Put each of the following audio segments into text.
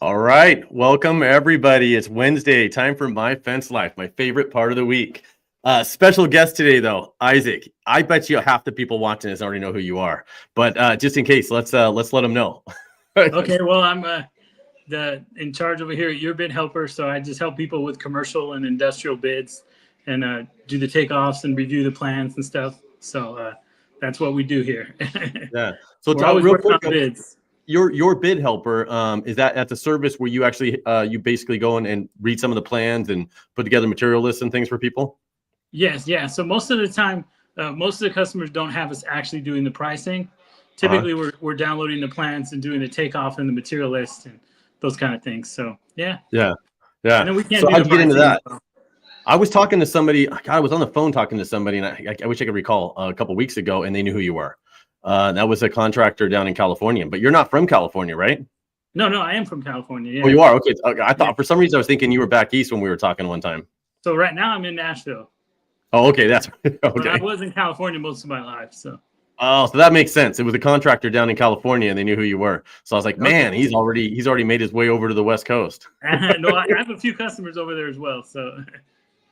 All right, welcome everybody. It's Wednesday, time for My Fence Life, my favorite part of the week. Special guest today, though, Isaac. I bet you half the people watching this already know who you are, but just in case, let's let them know. Okay, well, I'm in charge over here at Your Bid Helper, so I just help people with commercial and industrial bids, and do the takeoffs and review the plans and stuff. So that's what we do here. Yeah. So we're always real working quick, on bids. Your bid helper, is that's a service where you actually you basically go in and read some of the plans and put together material lists and things for people? Yes, yeah. So most of the time, most of the customers don't have us actually doing the pricing. Typically, we're downloading the plans and doing the takeoff and the material list and those kind of things. So yeah. And then we can't so do how'd you get into that? well. I was talking to somebody. God, I was on the phone talking to somebody, and I wish I could recall a couple of weeks ago, and they knew who you were. That was a contractor down in California, but you're not from California, right? No, I am from California. Yeah. Oh, you are? Okay. I thought for some reason I was thinking you were back east when we were talking one time. So right now I'm in Nashville. Oh, okay. That's okay. But I was in California most of my life, so. Oh, so that makes sense. It was a contractor down in California, and they knew who you were. So I was like, man, he's already made his way over to the West Coast. No, I have a few customers over there as well. So.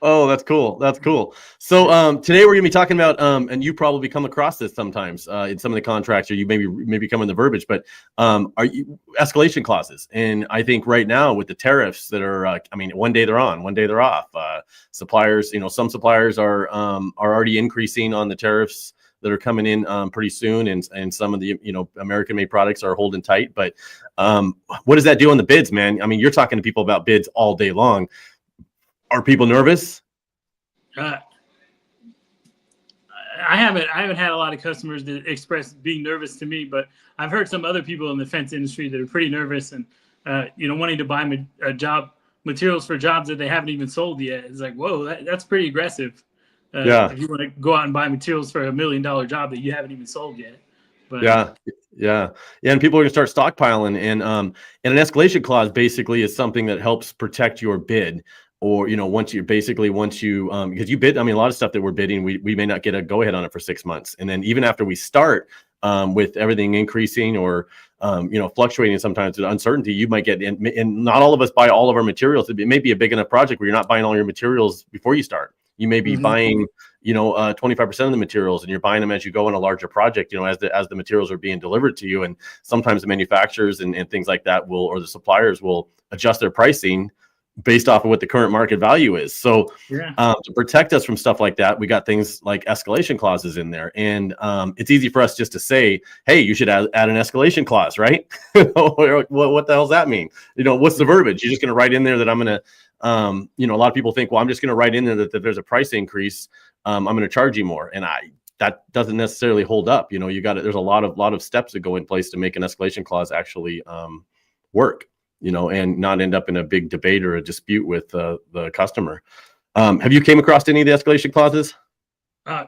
Oh, that's cool. That's cool. So today we're going to be talking about, and you probably come across this sometimes in some of the contracts, or you maybe come in the verbiage, but are you escalation clauses? And I think right now with the tariffs that are, one day they're on, one day they're off. Suppliers, some suppliers are already increasing on the tariffs that are coming in pretty soon, and some of the American-made products are holding tight. But what does that do on the bids, man? I mean, you're talking to people about bids all day long. Are people nervous? I haven't had a lot of customers that express being nervous to me, but I've heard some other people in the fence industry that are pretty nervous and wanting to buy materials for jobs that they haven't even sold yet. It's like, whoa, that's pretty aggressive. If you want to go out and buy materials for $1 million job that you haven't even sold yet. But, yeah, and people are going to start stockpiling, and an escalation clause basically is something that helps protect your bid. Or, once you because you bid, a lot of stuff that we're bidding, we may not get a go ahead on it for 6 months. And then even after we start with everything increasing or, fluctuating sometimes with uncertainty, you might get in, and not all of us buy all of our materials. It may be a big enough project where you're not buying all your materials before you start. You may be buying, 25% of the materials, and you're buying them as you go in a larger project, as the materials are being delivered to you. And sometimes the manufacturers and things like that or the suppliers will adjust their pricing based off of what the current market value is. So to protect us from stuff like that, we got things like escalation clauses in there. And it's easy for us just to say, hey, you should add an escalation clause, right? What the hell's that mean? What's the verbiage? You're just going to write in there that I'm going to, a lot of people think, well, I'm just going to write in there that if there's a price increase, I'm going to charge you more. And that doesn't necessarily hold up. There's a lot of steps that go in place to make an escalation clause actually work. And not end up in a big debate or a dispute with the customer. Have you came across any of the escalation clauses? I've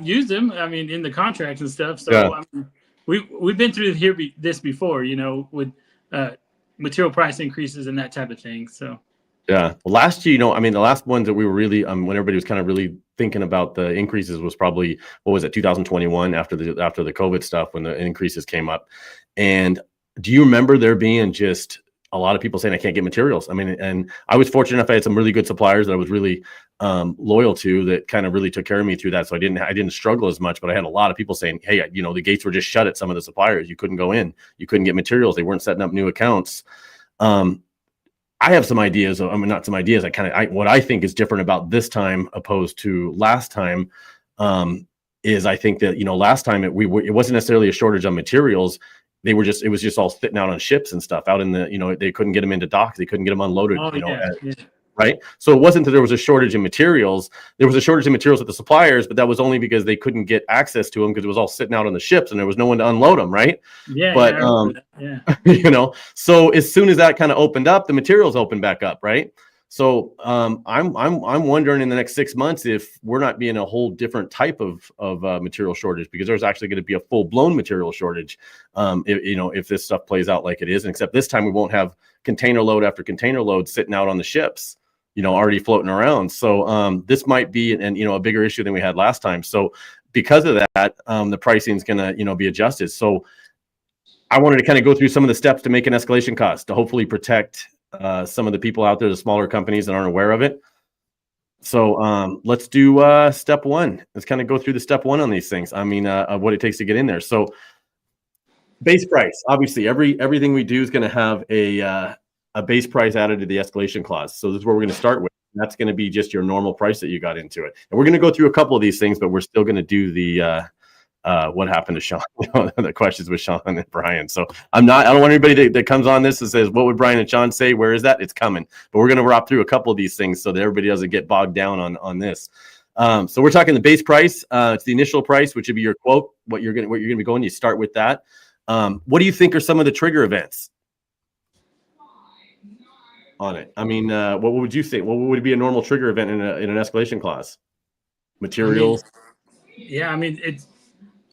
used them. In the contracts and stuff. So we've been through this before. With material price increases and that type of thing. So yeah. Well, last year, the last ones that we were really when everybody was kind of really thinking about the increases was probably 2021 after the COVID stuff when the increases came up. And do you remember there being just a lot of people saying I can't get materials? And I was fortunate enough I had some really good suppliers that I was really loyal to that kind of really took care of me through that. So I didn't struggle as much, but I had a lot of people saying, hey, the gates were just shut at some of the suppliers. You couldn't go in, you couldn't get materials. They weren't setting up new accounts. I have some ideas. I mean, not some ideas. What I think is different about this time opposed to last time, is I think that, last time it wasn't necessarily a shortage on materials. It was just all sitting out on ships and stuff out in the, they couldn't get them into docks. They couldn't get them unloaded, Oh yeah, yeah. right? So it wasn't that there was a shortage in materials. There was a shortage in materials with the suppliers, but that was only because they couldn't get access to them because it was all sitting out on the ships and there was no one to unload them, right? Yeah, But yeah, I remember that. so as soon as that kind of opened up, the materials opened back up, right? So I'm wondering in the next 6 months if we're not being a whole different type of material shortage, because there's actually going to be a full blown material shortage, if this stuff plays out like it is, and except this time we won't have container load after container load sitting out on the ships, already floating around. So this might be a bigger issue than we had last time. So because of that, the pricing is going to be adjusted. So I wanted to kind of go through some of the steps to make an escalation cost to hopefully protect some of the people out there, the smaller companies that aren't aware of it. So let's do step one. Let's kind of go through the step one on these things. I mean, what it takes to get in there. So base price, obviously everything we do is going to have a base price added to the escalation clause. So this is where we're going to start with. That's going to be just your normal price that you got into it. And we're going to go through a couple of these things, but we're still going to do the what happened to Sean, the questions with Sean and Brian. So I don't want anybody that comes on this and says, what would Brian and Sean say? Where is that? It's coming. But we're going to wrap through a couple of these things so that everybody doesn't get bogged down on this. So we're talking the base price. It's the initial price, which would be your quote, what you're going to be going. You start with that. What do you think are some of the trigger events on it? I mean, what would you think? What would be a normal trigger event in an escalation clause? Materials. I mean,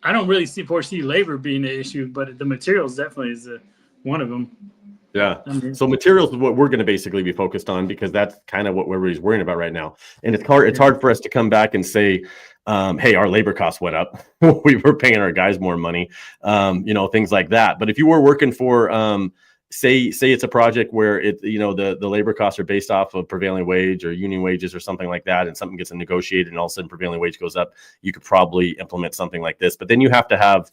I don't really foresee labor being an issue, but the materials definitely is one of them. Yeah. So materials is what we're going to basically be focused on, because that's kind of what everybody's worrying about right now. And it's hard for us to come back and say, hey, our labor costs went up. We were paying our guys more money, things like that. But if you were working for, say it's a project where the labor costs are based off of prevailing wage or union wages or something like that, and something gets negotiated and all of a sudden prevailing wage goes up, you could probably implement something like this. But then you have to have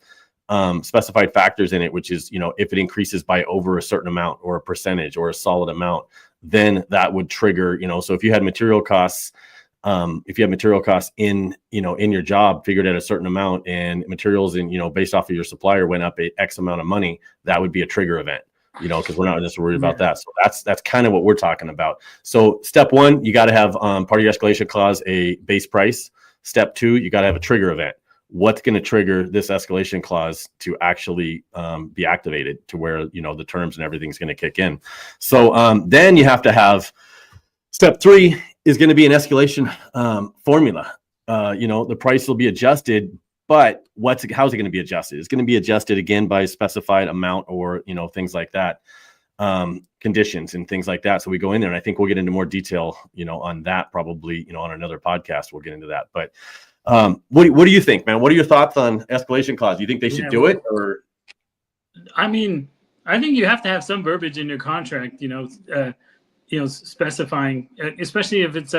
specified factors in it, which is, if it increases by over a certain amount or a percentage or a solid amount, then that would trigger, so if you had material costs, in your job figured at a certain amount, and materials based off of your supplier went up a X amount of money, that would be a trigger event. Because we're not just worried about that. So that's kind of what we're talking about. So step one, you got to have part of your escalation clause a base price. Step two, you got to have a trigger event. What's going to trigger this escalation clause to actually be activated to where the terms and everything's going to kick in. So then you have to have step three is going to be an escalation formula. The price will be adjusted. But how's it going to be adjusted? It's going to be adjusted again by a specified amount or, things like that, conditions and things like that. So we go in there, and I think we'll get into more detail, on that probably, on another podcast, we'll get into that. But what do you think, man? What are your thoughts on escalation clause? Do you think they should do it? Or? I mean, I think you have to have some verbiage in your contract, specifying, especially if it's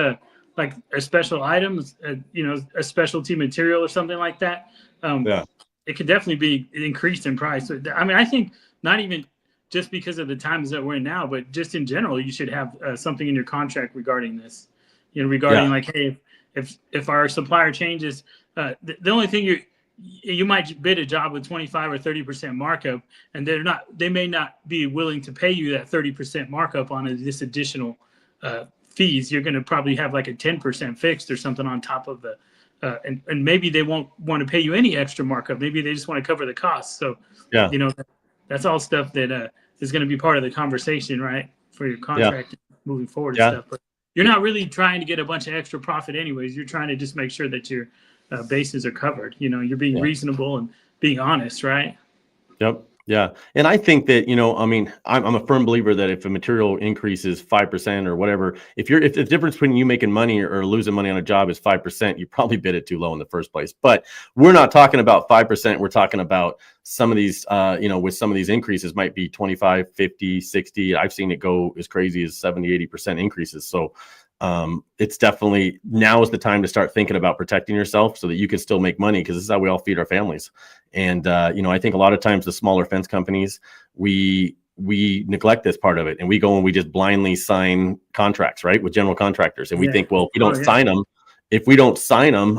like a special item, a specialty material or something like that. It could definitely be increased in price. So, I mean, I think not even just because of the times that we're in now, but just in general, you should have something in your contract regarding this, like, hey, if our supplier changes, the only thing you might bid a job with 25 or 30% markup, and they may not be willing to pay you that 30% markup on this additional fees. You're going to probably have like a 10% fixed or something on top of the, and maybe they won't want to pay you any extra markup. Maybe they just want to cover the costs. So, that's all stuff that is going to be part of the conversation, right? For your contract moving forward and stuff. But you're not really trying to get a bunch of extra profit anyways. You're trying to just make sure that your bases are covered. You're being reasonable and being honest, right? Yep. Yeah. And I think that, I'm a firm believer that if a material increases 5% or whatever, if the difference between you making money or losing money on a job is 5%, you probably bid it too low in the first place. But we're not talking about 5%. We're talking about some of these, with some of these increases might be 25, 50, 60. I've seen it go as crazy as 70, 80% increases. So it's definitely now is the time to start thinking about protecting yourself so that you can still make money, because this is how we all feed our families. And I think a lot of times the smaller fence companies, we we neglect this part of it, and we go and we just blindly sign contracts, right, with general contractors, and we think, well, if we don't sign them,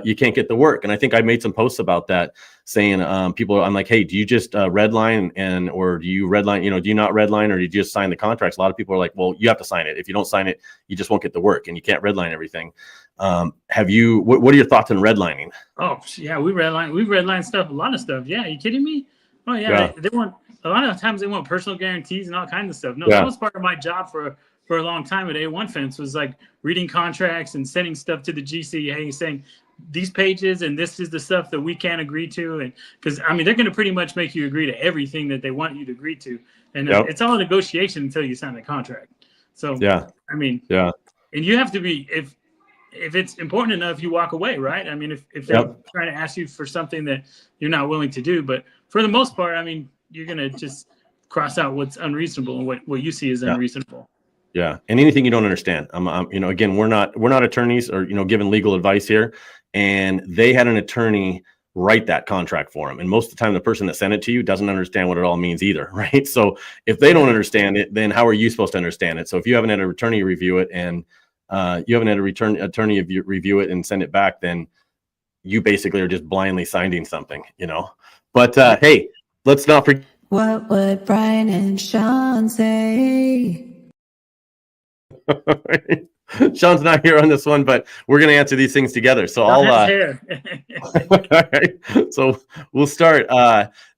you can't get the work. And I think I made some posts about that, saying I'm like, hey, do you just redline or do you redline? Do you not redline, or do you just sign the contracts? A lot of people are like, well, you have to sign it. If you don't sign it, you just won't get the work, and you can't redline everything. What are your thoughts on redlining? Oh yeah, we redline stuff, a lot of stuff. Yeah, are you kidding me? Oh yeah, they want, a lot of times they want personal guarantees and all kinds of stuff. No, that was part of my job for a long time at A1 Fence, was like reading contracts and sending stuff to the GC, saying these pages and this is the stuff that we can't agree to. And because they're going to pretty much make you agree to everything that they want you to agree to. And it's all a negotiation until you sign the contract. So, and you have to be, if it's important enough, you walk away, right? If they're trying to ask you for something that you're not willing to do, but for the most part, you're going to just cross out what's unreasonable and what you see as unreasonable. Yeah. And anything you don't understand. Again, we're not attorneys or, giving legal advice here. And they had an attorney write that contract for them. And most of the time, the person that sent it to you doesn't understand what it all means either. Right. So if they don't understand it, then how are you supposed to understand it? So if you haven't had an attorney review it and you haven't had a attorney review it and send it back, then you basically are just blindly signing something, But hey, let's not forget. What would Brian and Sean say? Sean's not here on this one, but we're going to answer these things together. So all right. So we'll start.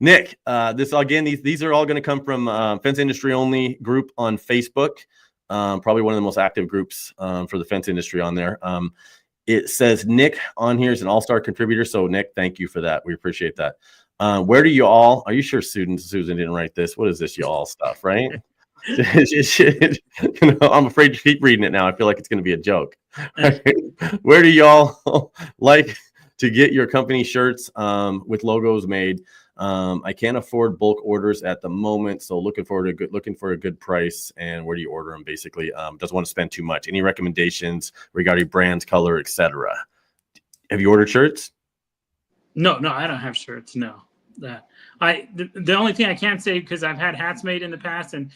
Nick, these are all going to come from Fence Industry Only group on Facebook. Probably one of the most active groups for the fence industry on there. It says Nick on here is an all-star contributor. So Nick, thank you for that. We appreciate that. Where do you all, are you sure Susan didn't write this? What is this you all stuff, right? I'm afraid to keep reading it now. I feel like it's going to be a joke. Where do y'all like to get your company shirts with logos made? I can't afford bulk orders at the moment, so looking for a good price. And where do you order them? Basically, doesn't want to spend too much. Any recommendations regarding brands, color, etc.? Have you ordered shirts? No, I don't have shirts. No. The only thing I can say, because I've had hats made in the past, and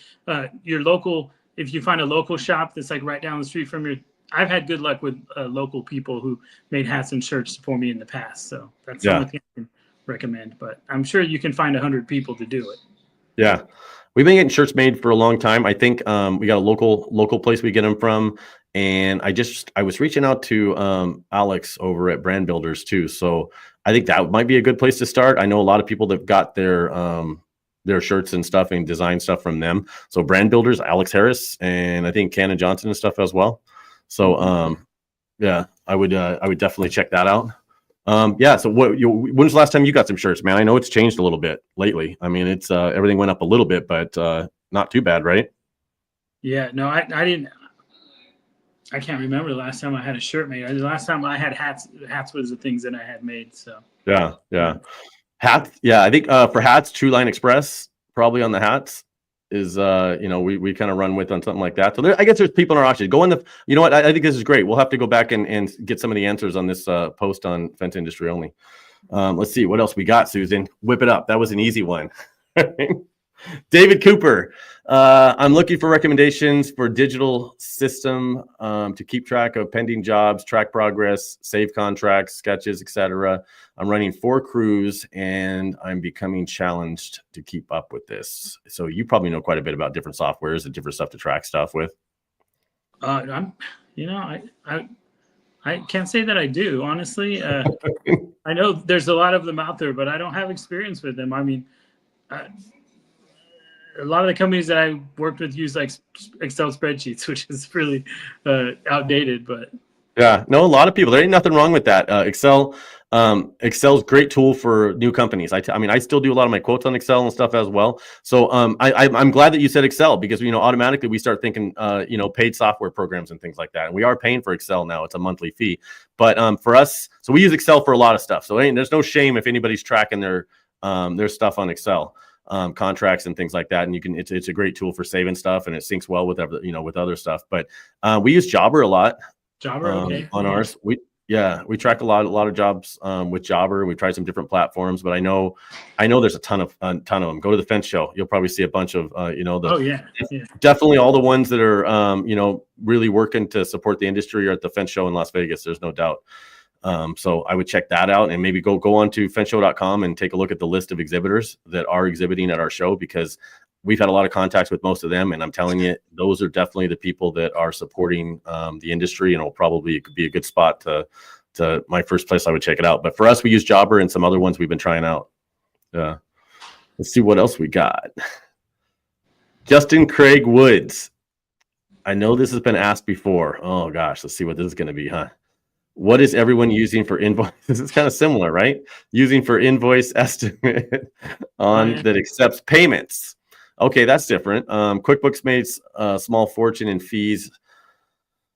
your local, if you find a local shop that's like right down the street from I've had good luck with local people who made hats and shirts for me in the past. So that's the only thing I can recommend, but I'm sure you can find 100 people to do it. Yeah. We've been getting shirts made for a long time. I think we got a local place we get them from. And I was reaching out to Alex over at Brand Builders too. So I think that might be a good place to start. I know a lot of people that got their shirts and stuff and design stuff from them. So Brand Builders, Alex Harris, and I think Cannon Johnson and stuff as well. So I would definitely check that out. So when's the last time you got some shirts, man? I know it's changed a little bit lately. It's everything went up a little bit, but not too bad, right? Yeah, no, I didn't. I can't remember the last time I had a shirt made. The last time I had hats was the things that I had made. So yeah. Hats. Yeah, I think for hats, True Line Express probably on the hats is we kind of run with on something like that. So I guess there's people in our auction. Go on you know what? I think this is great. We'll have to go back and get some of the answers on this post on Fence Industry Only. Let's see what else we got, Susan. Whip it up. That was an easy one. David Cooper. I'm looking for recommendations for digital system to keep track of pending jobs, track progress, save contracts, sketches, etc. I'm running 4 crews and I'm becoming challenged to keep up with this. So you probably know quite a bit about different softwares and different stuff to track stuff with. I can't say that I do, honestly. I know there's a lot of them out there, but I don't have experience with them. A lot of the companies that I worked with use like Excel spreadsheets, which is really outdated. But yeah, no, a lot of people. There ain't nothing wrong with that. Excel's a great tool for new companies. I still do a lot of my quotes on Excel and stuff as well. So I'm glad that you said Excel because automatically we start thinking paid software programs and things like that. And we are paying for Excel now. It's a monthly fee. But for us, so we use Excel for a lot of stuff. So there's no shame if anybody's tracking their stuff on Excel. Contracts and things like that, and it's a great tool for saving stuff, and it syncs well with with other stuff. But we use Jobber a lot. Jobber, okay. On ours, Yeah, we track a lot of jobs with Jobber. We tried some different platforms, but I know there's a ton of them. Go to the fence show. You'll probably see a bunch of Oh yeah, yeah. definitely all the ones that are really working to support the industry are at the fence show in Las Vegas. There's no doubt. So I would check that out and maybe go on to fencshow.com and take a look at the list of exhibitors that are exhibiting at our show, because we've had a lot of contacts with most of them. And I'm telling you, those are definitely the people that are supporting the industry, and it'll probably be a good spot to my first place I would check it out. But for us, we use Jobber and some other ones we've been trying out. Let's see what else we got. Justin Craig Woods. I know this has been asked before. Oh gosh, let's see what this is going to be, huh? What is everyone using for invoice? This is kind of similar, right? Using for invoice estimate on that accepts payments. Okay, that's different. QuickBooks made a small fortune in fees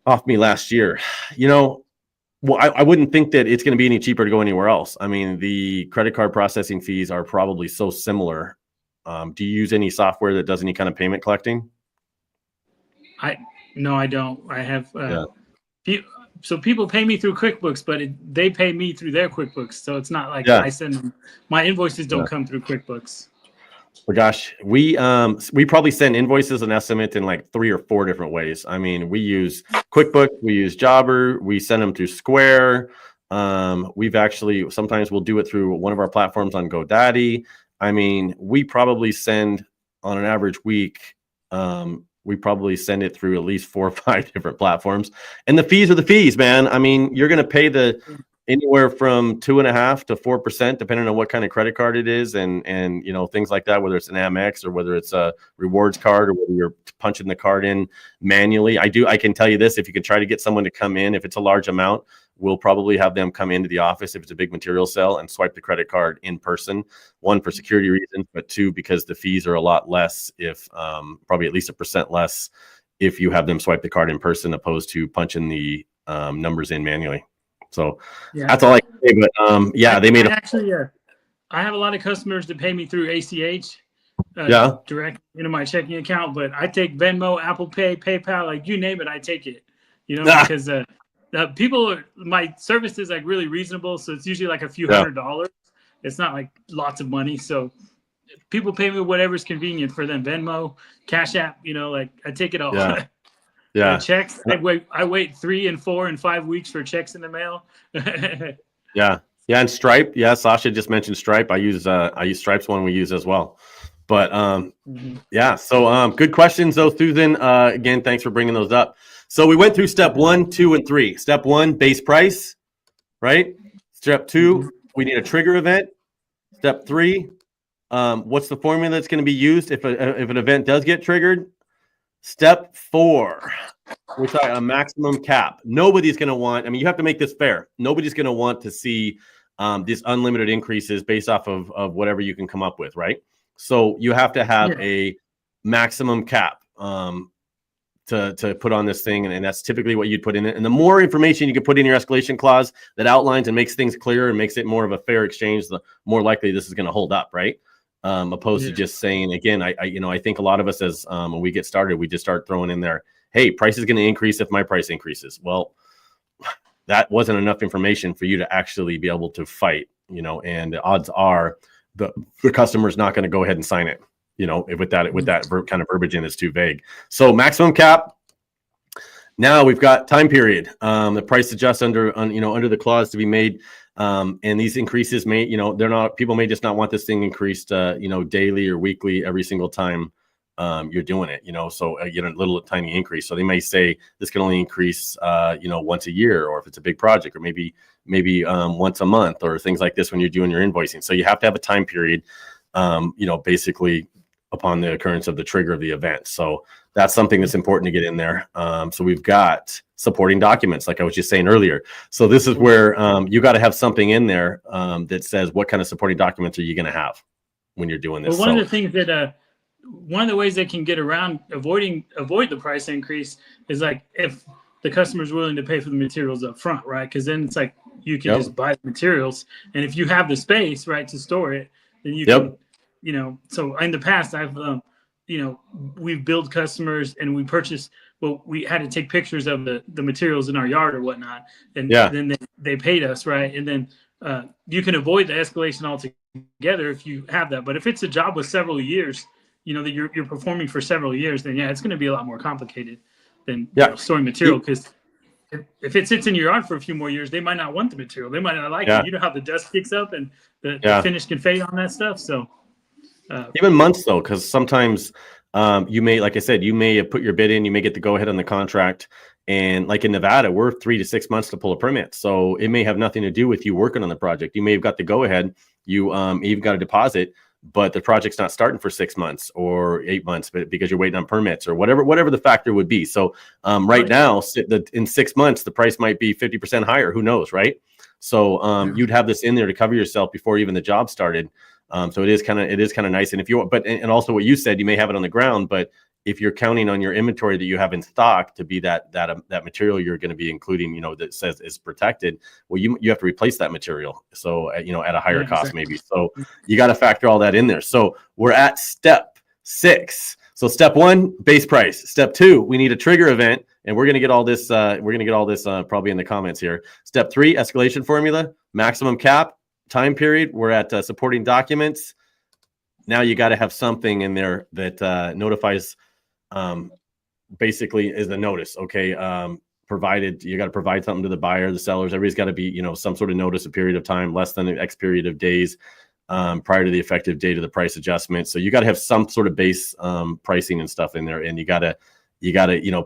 off me last year. Well, I wouldn't think that it's going to be any cheaper to go anywhere else. I mean, the credit card processing fees are probably so similar. Do you use any software that does any kind of payment collecting? No, I don't. I have so people pay me through QuickBooks, but they pay me through their QuickBooks. So it's not like I send them. My invoices don't come through QuickBooks. Well, gosh, we probably send invoices and estimates in like 3 or 4 different ways. I mean, we use QuickBooks, we use Jobber, we send them through Square. We've actually sometimes we'll do it through one of our platforms on GoDaddy. I mean, we probably send on an average week. We probably send it through at least 4 or 5 different platforms, and the fees are the fees, man. I mean, you're going to pay anywhere from 2.5% to 4%, depending on what kind of credit card it is, and things like that. Whether it's an Amex or whether it's a rewards card or whether you're punching the card in manually. I can tell you this: if you can try to get someone to come in, if it's a large amount, we'll probably have them come into the office if it's a big material sale and swipe the credit card in person. 1, for security reasons, but 2, because the fees are a lot less, if probably at least 1% less if you have them swipe the card in person opposed to punching the numbers in manually. So that's all I can say. But they made I have a lot of customers that pay me through ACH. Direct into my checking account, but I take Venmo, Apple Pay, PayPal, like you name it, I take it. Because my service is like really reasonable, so it's usually like a few $100. It's not like lots of money, so people pay me whatever's convenient for them. Venmo, Cash App, like I take it all. Checks, I wait 3 and 4 and 5 weeks for checks in the mail. And Stripe. Sasha just mentioned Stripe. I use Stripe's one we use as well. But so good questions though, Susan. Again, thanks for bringing those up. So we went through step 1, 2, and 3. Step 1, base price, right? Step 2, we need a trigger event. Step 3, what's the formula that's going to be used if an event does get triggered? Step 4, we talk a maximum cap. Nobody's going to want. I mean, you have to make this fair. Nobody's going to want to see these unlimited increases based off of whatever you can come up with, right? So you have to have a maximum cap. To put on this thing, and that's typically what you'd put in it. And the more information you can put in your escalation clause that outlines and makes things clearer and makes it more of a fair exchange, the more likely this is going to hold up, right? Opposed to just saying, again, I think a lot of us as when we get started, we just start throwing in there, hey, price is going to increase if my price increases. Well, that wasn't enough information for you to actually be able to fight, and the odds are the customer's not going to go ahead and sign it. With that kind of verbiage in, it's too vague. So maximum cap. Now we've got time period. The price adjusts under the clause to be made, and these increases may, people may just not want this thing increased, daily or weekly every single time you're doing it. So a little tiny increase. So they may say this can only increase, once a year, or if it's a big project, or maybe once a month, or things like this when you're doing your invoicing. So you have to have a time period, basically upon the occurrence of the trigger of the event. So that's something that's important to get in there. So we've got supporting documents, like I was just saying earlier. So this is where you got to have something in there that says what kind of supporting documents are you going to have when you're doing this. Well, one of the things that one of the ways they can get around avoid the price increase is like if the customer is willing to pay for the materials up front, right? Because then it's like you can just buy the materials, and if you have the space, right, to store it, then you can. So in the past, I've we've billed customers and we purchased, well, we had to take pictures of the materials in our yard or whatnot. And Yeah. then they paid us, right? And then you can avoid the escalation altogether if you have that. But if it's a job with several years, that you're performing for several years, then yeah, it's going to be a lot more complicated than storing material, because if it sits in your yard for a few more years, they might not want the material. They might not like it. You know how the dust kicks up and the finish can fade on that stuff. So even months though, because sometimes you may, like I said, you may have put your bid in, you may get the go ahead on the contract. And like in Nevada, we're 3 to 6 months to pull a permit. So it may have nothing to do with you working on the project. You may have got the go ahead, you've got a deposit, but the project's not starting for 6 months or 8 months, but because you're waiting on permits or whatever the factor would be. So right now, in 6 months, the price might be 50% higher. Who knows, right? So you'd have this in there to cover yourself before even the job started. So it is kind of nice. And if you, and also what you said, you may have it on the ground, but if you're counting on your inventory that you have in stock to be that material you're going to be including, that says is protected, well, you have to replace that material. So, at a higher cost, maybe. So you got to factor all that in there. So we're at step 6. So step 1, base price. Step 2, we need a trigger event, and we're going to get all this. Probably in the comments here. Step 3, escalation formula, maximum cap, time period. We're at supporting documents. Now you got to have something in there that notifies. Basically is the notice. Okay. Provided you got to provide something to the buyer, the sellers, everybody's got to be, some sort of notice, a period of time, less than the X period of days, prior to the effective date of the price adjustment. So you got to have some sort of base, pricing and stuff in there. And you got to,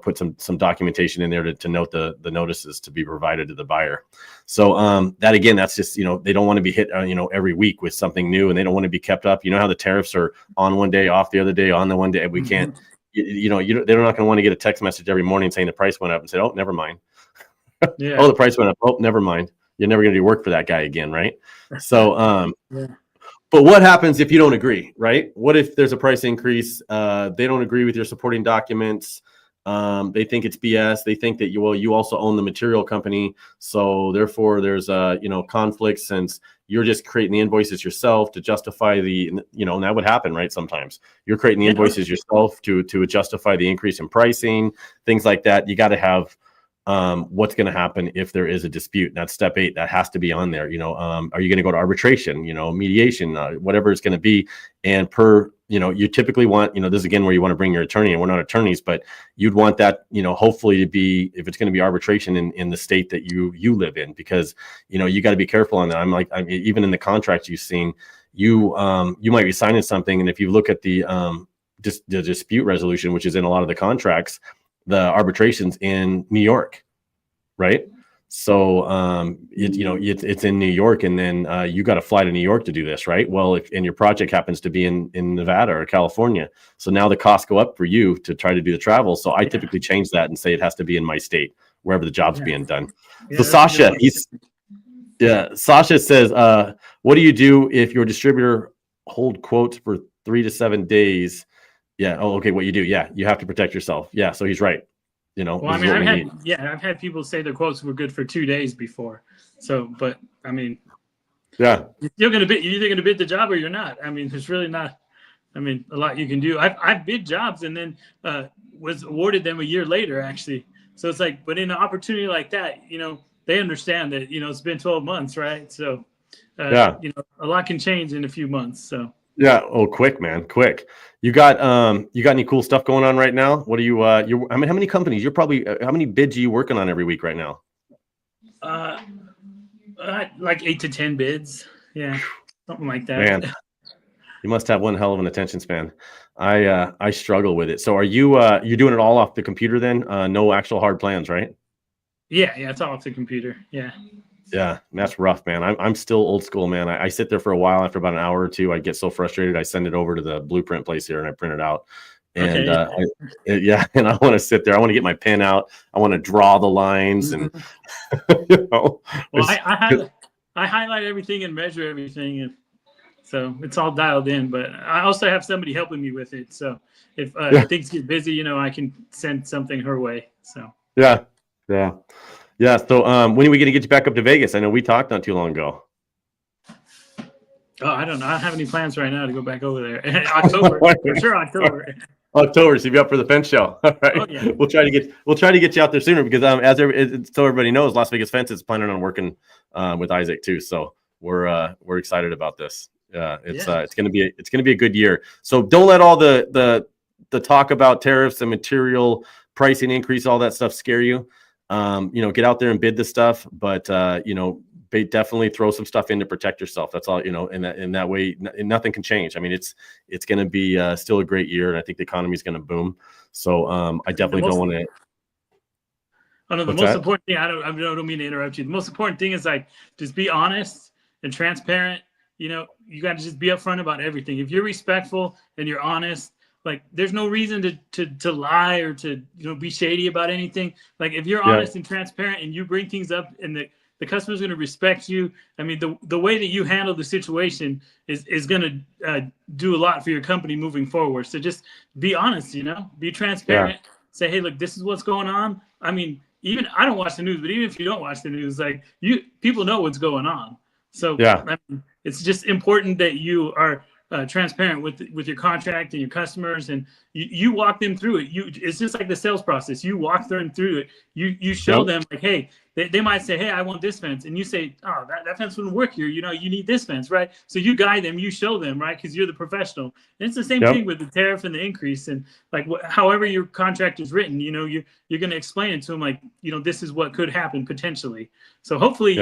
put some documentation in there to note the notices to be provided to the buyer. So, that again, that's just, they don't want to be hit, every week with something new, and they don't want to be kept up. You know how the tariffs are on one day, off the other day, on the one day. We can't, they're not going to want to get a text message every morning saying the price went up and say, oh, never mind. Yeah. Oh, the price went up. Oh, never mind. You're never going to do work for that guy again. Right. So, but what happens if you don't agree, right? What if there's a price increase? They don't agree with your supporting documents. They think it's BS. They think that you also own the material company. So therefore there's conflict, since you're just creating the invoices yourself to justify and that would happen, right? Sometimes you're creating the invoices yourself to justify the increase in pricing, things like that. You got to have what's going to happen if there is a dispute. That's step 8. That has to be on there. Are you going to go to arbitration, mediation, whatever it's going to be. And you typically want, this is again where you want to bring your attorney, and we're not attorneys, but you'd want that, hopefully to be, if it's going to be arbitration in the state that you live in, because, you got to be careful on that. Even in the contracts you've seen, you might be signing something. And if you look at the dispute resolution, which is in a lot of the contracts, the arbitration's in New York, right? So it's in New York, and then you got to fly to New York to do this, right? Well, and your project happens to be in Nevada or California, so now the costs go up for you to try to do the travel. So I typically change that and say it has to be in my state, wherever the job's being done. So Sasha, Sasha says, what do you do if your distributor hold quotes for 3 to 7 days? Yeah. Oh, okay. What you do? Yeah, you have to protect yourself. Yeah. So he's right. Well, I've had people say their quotes were good for 2 days before. So, but yeah, you're either gonna bid the job or you're not. There's really not, a lot you can do. I've bid jobs and then was awarded them a year later, actually. So it's like, but in an opportunity like that, they understand that, it's been 12 months, right? So, a lot can change in a few months. So. Yeah. Oh, quick, man. Quick. You got any cool stuff going on right now? What are you, how many companies how many bids are you working on every week right now? Like 8 to 10 bids. Yeah. Something like that. Man, you must have one hell of an attention span. I struggle with it. So are you, you're doing it all off the computer then? No actual hard plans, right? Yeah. It's all off the computer. Yeah. Yeah, that's rough, man. I'm still old school, man. I sit there for a while. After about an hour or two, I get so frustrated. I send it over to the blueprint place here and I print it out. And and I want to sit there. I want to get my pen out. I want to draw the lines and Well, I highlight everything and measure everything, and so it's all dialed in. But I also have somebody helping me with it. So if things get busy, I can send something her way. So yeah. So when are we going to get you back up to Vegas? I know we talked not too long ago. Oh, I don't know. I don't have any plans right now to go back over there. October, for sure. October. October, so you be up for the fence show. All right. Oh, yeah. We'll try to get you out there sooner because so everybody knows, Las Vegas Fence is planning on working with Isaac too. So we're excited about this. It's gonna be a good year. So don't let all the talk about tariffs and material pricing increase, all that stuff scare you. Get out there and bid the stuff, but definitely throw some stuff in to protect yourself. That's all, in that way, nothing can change. I mean, it's going to be still a great year, and I think the economy is going to boom. So I definitely don't want to. Oh no, the most important thing, I don't mean to interrupt you. The most important thing is like just be honest and transparent. You got to just be upfront about everything. If you're respectful and you're honest, like there's no reason to lie or to be shady about anything. Like if you're honest and transparent and you bring things up and the customer's going to respect you. I mean, the way that you handle the situation is going to do a lot for your company moving forward. So just be honest, be transparent. Yeah. Say, hey, look, this is what's going on. I mean, even I don't watch the news, but even if you don't watch the news, like people know what's going on. So I mean, it's just important that you are transparent with your contract and your customers, and you walk them through it. It's just like the sales process. You walk them through it. You show them like, hey, they might say, hey, I want this fence, and you say, oh, that fence wouldn't work here. You need this fence, right? So you guide them, you show them, right? Because you're the professional. And it's the same thing with the tariff and the increase, and like however your contract is written, you're going to explain it to them, like this is what could happen potentially. So hopefully,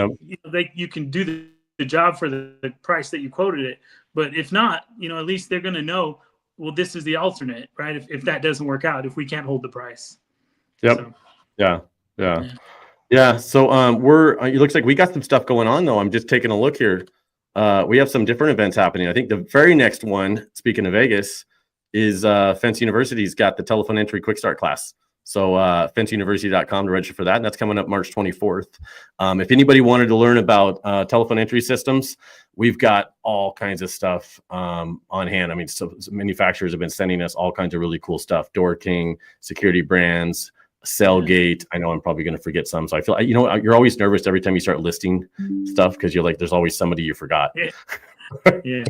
you can do the job for the price that you quoted it. But if not, at least they're going to know, well, this is the alternate, right? If that doesn't work out, if we can't hold the price. Yep. So, yeah. So it looks like we got some stuff going on though. I'm just taking a look here. We have some different events happening. I think the very next one, speaking of Vegas, is Fence University's got the telephone entry quick start class. So fenceuniversity.com to register for that. And that's coming up March 24th. If anybody wanted to learn about telephone entry systems, we've got all kinds of stuff on hand. I mean, so manufacturers have been sending us all kinds of really cool stuff. Door King, Security Brands, Cellgate. I know I'm probably going to forget some. So I feel, you're always nervous every time you start listing stuff because you're like, there's always somebody you forgot. Yeah.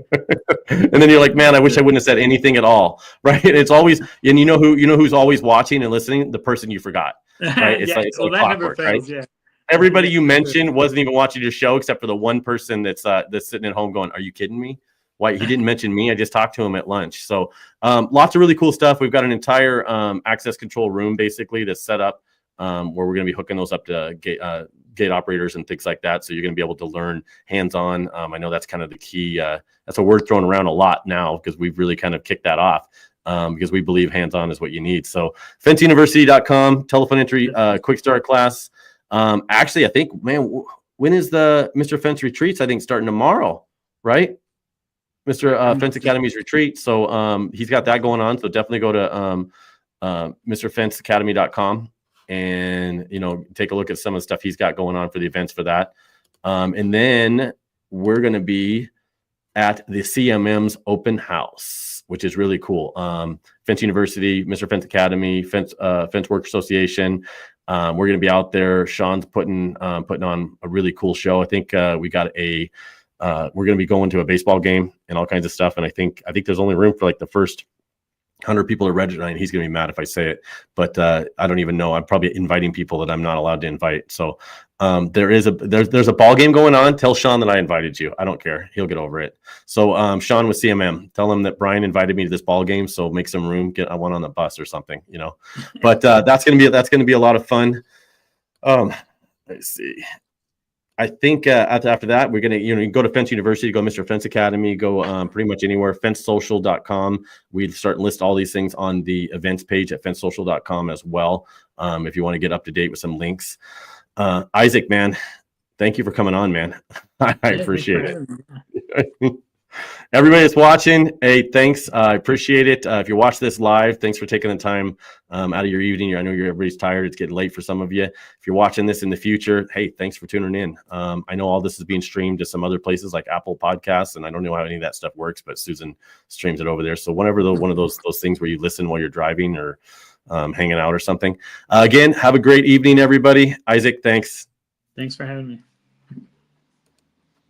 And then you're like, man, I wish I wouldn't have said anything at all. Right. And it's always, and who's always watching and listening? The person you forgot. Right. It's like clockwork, right? Yeah. Everybody you mentioned wasn't even watching your show except for the one person that's sitting at home going, are you kidding me? Why he didn't mention me? I just talked to him at lunch. So lots of really cool stuff. We've got an entire access control room basically that's set up where we're going to be hooking those up to gate operators and things like that. So you're going to be able to learn hands-on. I know that's kind of the key. That's a word thrown around a lot now because we've really kind of kicked that off because we believe hands-on is what you need. So fenceuniversity.com, telephone entry, quick start class. Actually, I think, man, when is the Mr. Fence retreats? I think starting tomorrow, right? Mr. Fence Academy's retreat. So he's got that going on. So definitely go to mrfenceacademy.com. And take a look at some of the stuff he's got going on for the events for that. And then we're going to be at the CMM's open house, which is really cool. Fence University, Mr. Fence Academy, Fence Work Association. We're going to be out there. Sean's putting on a really cool show. I think we got we're going to be going to a baseball game and all kinds of stuff. And I think there's only room for like the first 100 people are registering. He's going to be mad if I say it, but I don't even know. I'm probably inviting people that I'm not allowed to invite. So there's a ball game going on. Tell Sean that I invited you. I don't care. He'll get over it. So Sean with CMM, tell him that Brian invited me to this ball game. So make some room. Get one on the bus or something, But that's going to be a lot of fun. Let's see. I think after that, we're going to, go to Fence University, go Mr. Fence Academy, go pretty much anywhere, fencesocial.com. We start and list all these things on the events page at fencesocial.com as well. If you want to get up to date with some links. Isaac, man, thank you for coming on, man. I appreciate it. Everybody that's watching, hey, thanks. I appreciate it. If you watch this live, thanks for taking the time out of your evening. I know everybody's tired. It's getting late for some of you. If you're watching this in the future, hey, thanks for tuning in. I know all this is being streamed to some other places like Apple Podcasts, and I don't know how any of that stuff works, but Susan streams it over there. So whenever one of those things where you listen while you're driving or hanging out or something. Again, have a great evening, everybody. Isaac, thanks. Thanks for having me.